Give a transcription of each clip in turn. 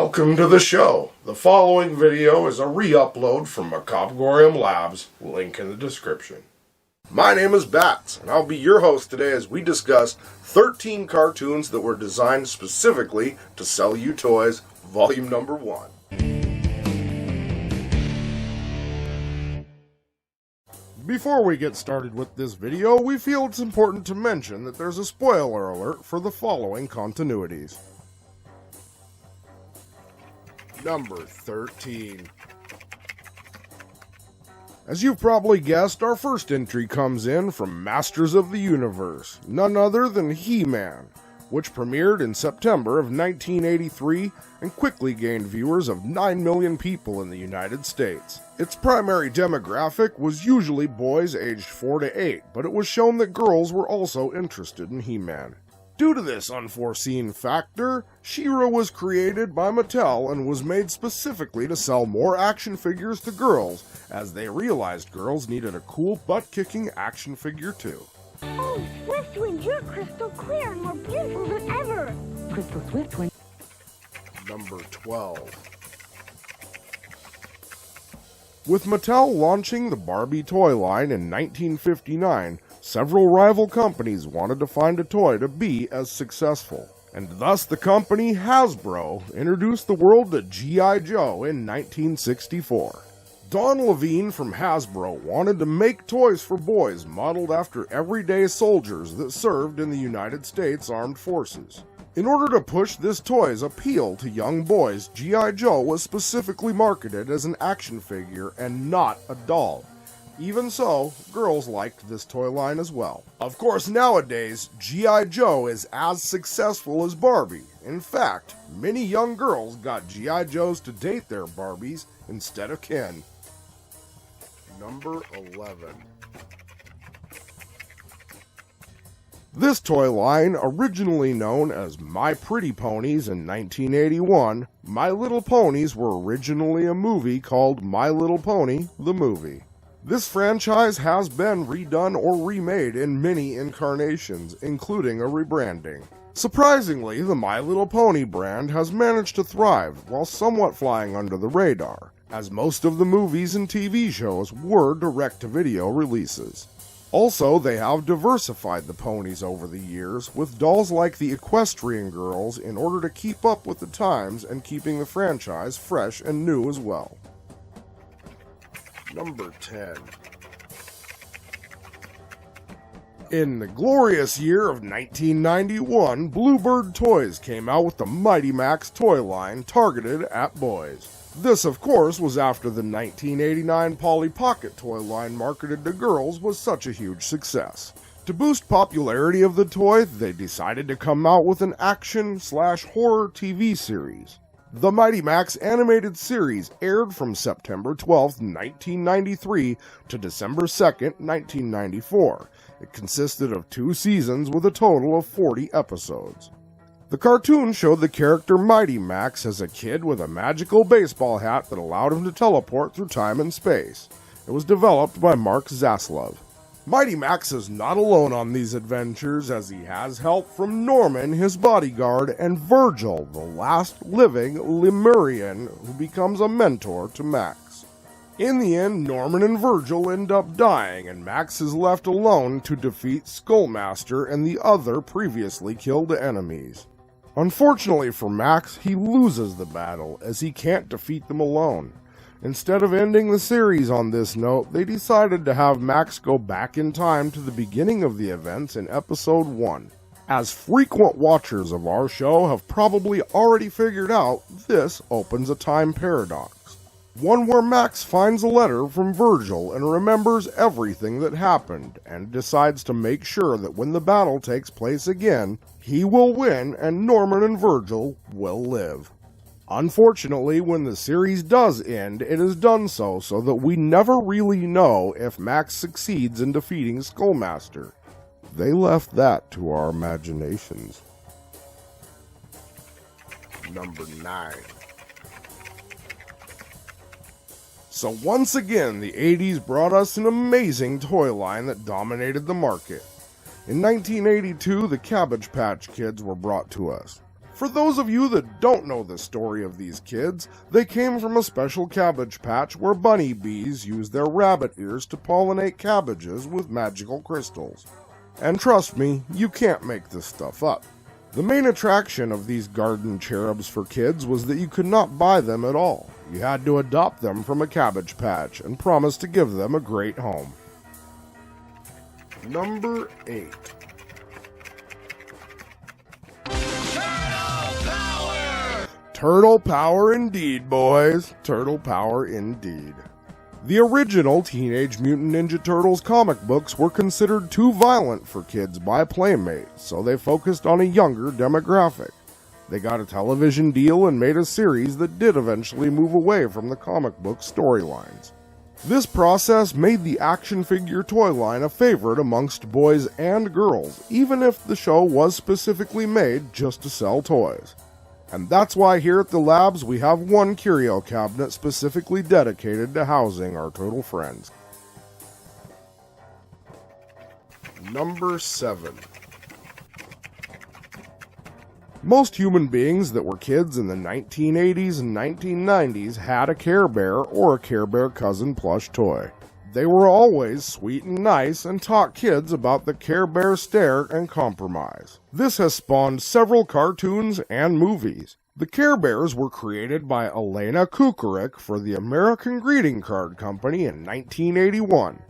Welcome to the show. The following video is a re-upload from Macabregorium Labs, link in the description. My name is Bats, and I'll be your host today as we discuss 13 cartoons that were designed specifically to sell you toys, volume number 1. Before we get started with this video, we feel it's important to mention that there's a spoiler alert for the following continuities. Number 13. As you've probably guessed, our first entry comes in from Masters of the Universe, none other than He-Man, which premiered in September of 1983 and quickly gained viewers of 9 million people in the United States. Its primary demographic was usually boys aged 4 to 8, but it was shown that girls were also interested in He-Man. Due to this unforeseen factor, She-Ra was created by Mattel and was made specifically to sell more action figures to girls, as they realized girls needed a cool butt-kicking action figure too. Oh, Swift Twins, you're crystal clear and more beautiful than ever! Crystal Swift Twins. Number 12. With Mattel launching the Barbie toy line in 1959, several rival companies wanted to find a toy to be as successful, and thus the company Hasbro introduced the world to G.I. Joe in 1964. Don Levine from Hasbro wanted to make toys for boys modeled after everyday soldiers that served in the United States Armed Forces. In order to push this toy's appeal to young boys, G.I. Joe was specifically marketed as an action figure and not a doll. Even so, girls liked this toy line as well. Of course, nowadays, G.I. Joe is as successful as Barbie. In fact, many young girls got G.I. Joes to date their Barbies instead of Ken. Number 11. This toy line, originally known as My Pretty Ponies in 1981, My Little Ponies were originally a movie called My Little Pony, the Movie. This franchise has been redone or remade in many incarnations, including a rebranding. Surprisingly, the My Little Pony brand has managed to thrive while somewhat flying under the radar, as most of the movies and TV shows were direct-to-video releases. Also, they have diversified the ponies over the years, with dolls like the Equestrian Girls in order to keep up with the times and keeping the franchise fresh and new as well. Number 10. In the glorious year of 1991, Bluebird Toys came out with the Mighty Max toy line targeted at boys. This, of course, was after the 1989 Polly Pocket toy line marketed to girls was such a huge success. To boost popularity of the toy, they decided to come out with an action/horror TV series. The Mighty Max animated series aired from September 12, 1993 to December 2, 1994. It consisted of 2 seasons with a total of 40 episodes. The cartoon showed the character Mighty Max as a kid with a magical baseball hat that allowed him to teleport through time and space. It was developed by Mark Zaslov. Mighty Max is not alone on these adventures, as he has help from Norman, his bodyguard, and Virgil, the last living Lemurian, who becomes a mentor to Max. In the end, Norman and Virgil end up dying, and Max is left alone to defeat Skullmaster and the other previously killed enemies. Unfortunately for Max, he loses the battle, as he can't defeat them alone. Instead of ending the series on this note, they decided to have Max go back in time to the beginning of the events in episode 1. As frequent watchers of our show have probably already figured out, this opens a time paradox. One where Max finds a letter from Virgil and remembers everything that happened, and decides to make sure that when the battle takes place again, he will win and Norman and Virgil will live. Unfortunately, when the series does end, it is done so that we never really know if Max succeeds in defeating Skullmaster. They left that to our imaginations. Number 9. So once again, the 80s brought us an amazing toy line that dominated the market. In 1982, the Cabbage Patch Kids were brought to us. For those of you that don't know the story of these kids, they came from a special cabbage patch where bunny bees used their rabbit ears to pollinate cabbages with magical crystals. And trust me, you can't make this stuff up. The main attraction of these garden cherubs for kids was that you could not buy them at all. You had to adopt them from a cabbage patch and promise to give them a great home. Number 8. Turtle power indeed, boys. Turtle power indeed. The original Teenage Mutant Ninja Turtles comic books were considered too violent for kids by Playmates, so they focused on a younger demographic. They got a television deal and made a series that did eventually move away from the comic book storylines. This process made the action figure toy line a favorite amongst boys and girls, even if the show was specifically made just to sell toys. And that's why here at the labs we have one curio cabinet specifically dedicated to housing our turtle friends. Number 7. Most human beings that were kids in the 1980s and 1990s had a Care Bear or a Care Bear cousin plush toy. They were always sweet and nice and taught kids about the Care Bear stare and compromise. This has spawned several cartoons and movies. The Care Bears were created by Elena Kukarik for the American Greeting Card Company in 1981,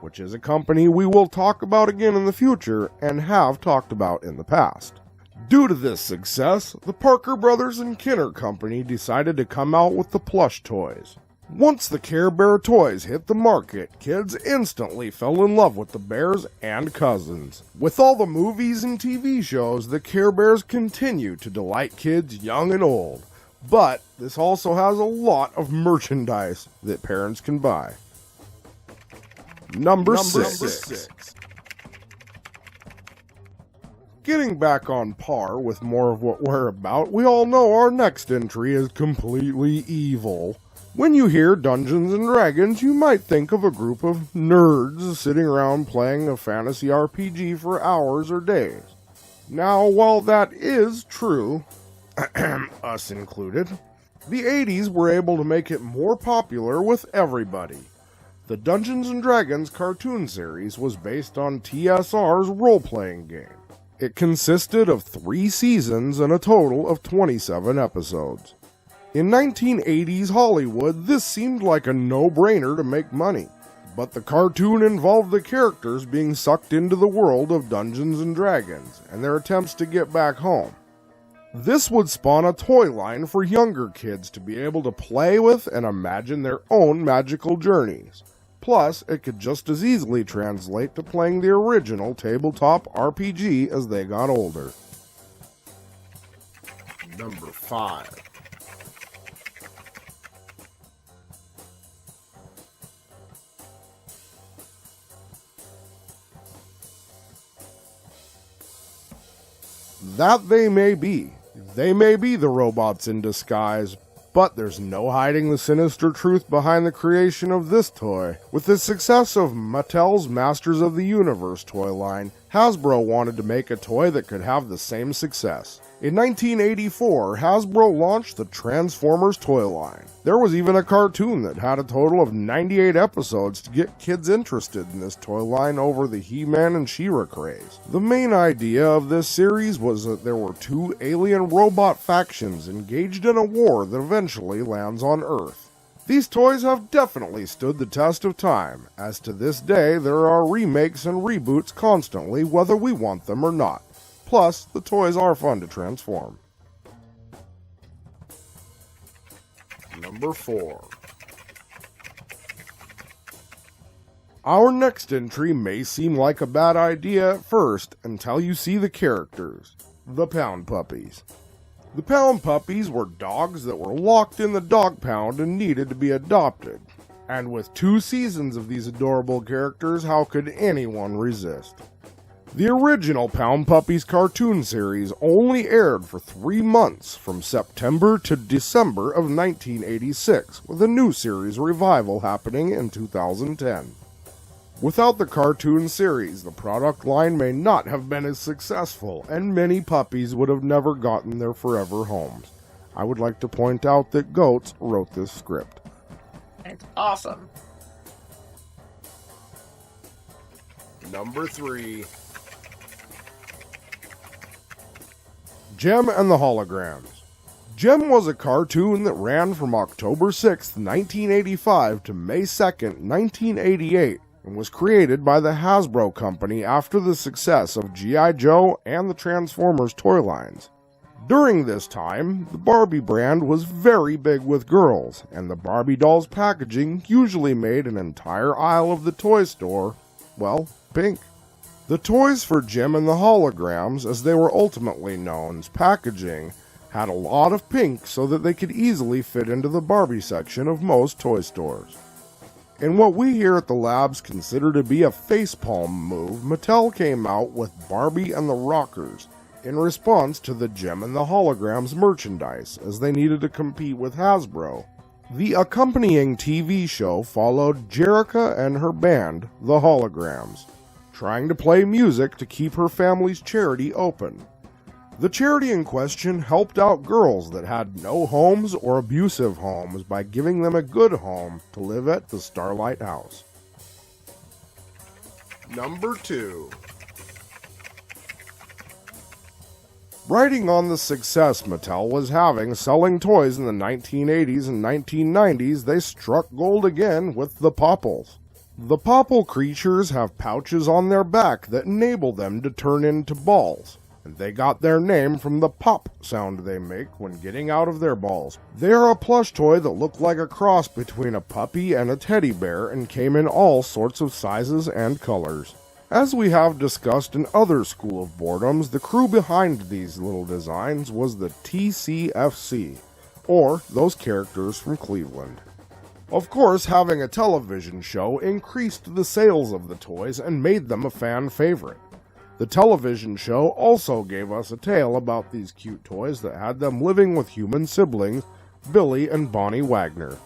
which is a company we will talk about again in the future and have talked about in the past. Due to this success, the Parker Brothers and Kinner Company decided to come out with the plush toys. Once the Care Bear toys hit the market, kids instantly fell in love with the bears and cousins. With all the movies and TV shows, the Care Bears continue to delight kids young and old. But this also has a lot of merchandise that parents can buy. Number 6. Getting back on par with more of what we're about, we all know our next entry is completely evil. When you hear Dungeons & Dragons, you might think of a group of nerds sitting around playing a fantasy RPG for hours or days. Now, while that is true, us included, the 80s were able to make it more popular with everybody. The Dungeons & Dragons cartoon series was based on TSR's role-playing game. It consisted of 3 seasons and a total of 27 episodes. In 1980s Hollywood, this seemed like a no-brainer to make money, but the cartoon involved the characters being sucked into the world of Dungeons & Dragons and their attempts to get back home. This would spawn a toy line for younger kids to be able to play with and imagine their own magical journeys. Plus, it could just as easily translate to playing the original tabletop RPG as they got older. Number 5. That they may be. They may be the robots in disguise, but there's no hiding the sinister truth behind the creation of this toy. With the success of Mattel's Masters of the Universe toy line, Hasbro wanted to make a toy that could have the same success. In 1984, Hasbro launched the Transformers toy line. There was even a cartoon that had a total of 98 episodes to get kids interested in this toy line over the He-Man and She-Ra craze. The main idea of this series was that there were 2 alien robot factions engaged in a war that eventually lands on Earth. These toys have definitely stood the test of time, as to this day there are remakes and reboots constantly whether we want them or not. Plus, the toys are fun to transform. Number 4. Our next entry may seem like a bad idea at first until you see the characters, the Pound Puppies. The Pound Puppies were dogs that were locked in the dog pound and needed to be adopted. And with 2 seasons of these adorable characters, how could anyone resist? The original Pound Puppies cartoon series only aired for 3 months from September to December of 1986, with a new series revival happening in 2010. Without the cartoon series, the product line may not have been as successful, and many puppies would have never gotten their forever homes. I would like to point out that Goats wrote this script. It's awesome. Number 3. Jem and the Holograms. Jem was a cartoon that ran from October 6, 1985 to May 2nd, 1988, and was created by the Hasbro company after the success of G.I. Joe and the Transformers toy lines. During this time, the Barbie brand was very big with girls, and the Barbie doll's packaging usually made an entire aisle of the toy store, well, pink. The toys for Jem and the Holograms, as they were ultimately known's packaging, had a lot of pink so that they could easily fit into the Barbie section of most toy stores. In what we here at the labs consider to be a facepalm move, Mattel came out with Barbie and the Rockers in response to the Jem and the Holograms merchandise, as they needed to compete with Hasbro. The accompanying TV show followed Jerrica and her band, the Holograms, trying to play music to keep her family's charity open. The charity in question helped out girls that had no homes or abusive homes by giving them a good home to live at the Starlight House. Number 2. Riding on the success Mattel was having selling toys in the 1980s and 1990s, they struck gold again with the Popples. The Popple creatures have pouches on their back that enable them to turn into balls, and they got their name from the pop sound they make when getting out of their balls. They are a plush toy that looked like a cross between a puppy and a teddy bear and came in all sorts of sizes and colors. As we have discussed in other School of Boredoms, the crew behind these little designs was the TCFC, or those characters from Cleveland. Of course, having a television show increased the sales of the toys and made them a fan favorite. The television show also gave us a tale about these cute toys that had them living with human siblings, Billy and Bonnie Wagner.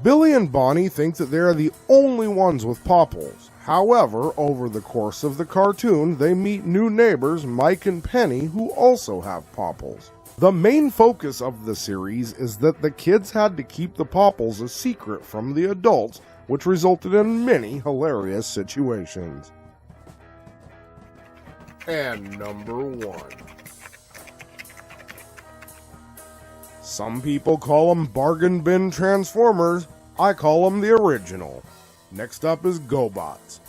Billy and Bonnie think that they are the only ones with Popples. However, over the course of the cartoon, they meet new neighbors Mike and Penny who also have Popples. The main focus of the series is that the kids had to keep the Popples a secret from the adults, which resulted in many hilarious situations. And number 1. Some people call them bargain bin Transformers. I call them the original. Next up is GoBots.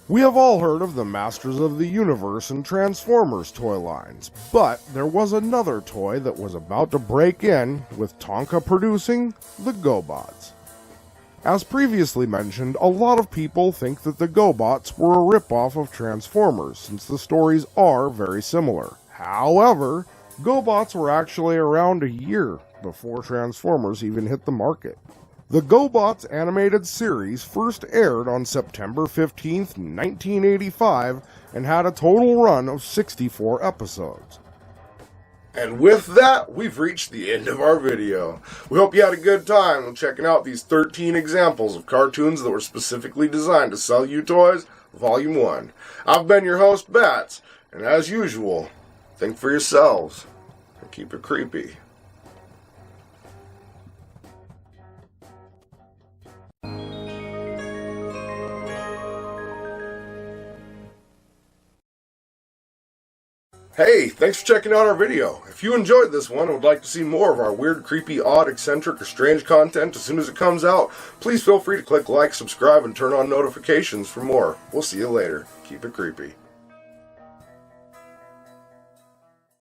We have all heard of the Masters of the Universe and Transformers toy lines, but there was another toy that was about to break in, with Tonka producing the GoBots. As previously mentioned, a lot of people think that the GoBots were a ripoff of Transformers, since the stories are very similar. However, GoBots were actually around a year before Transformers even hit the market. The GoBots animated series first aired on September 15, 1985, and had a total run of 64 episodes. And with that, we've reached the end of our video. We hope you had a good time checking out these 13 examples of cartoons that were specifically designed to sell you toys, Volume 1. I've been your host, Bats, and as usual, think for yourselves and keep it creepy. Hey, thanks for checking out our video. If you enjoyed this one and would like to see more of our weird, creepy, odd, eccentric, or strange content as soon as it comes out, please feel free to click like, subscribe, and turn on notifications for more. We'll see you later. Keep it creepy.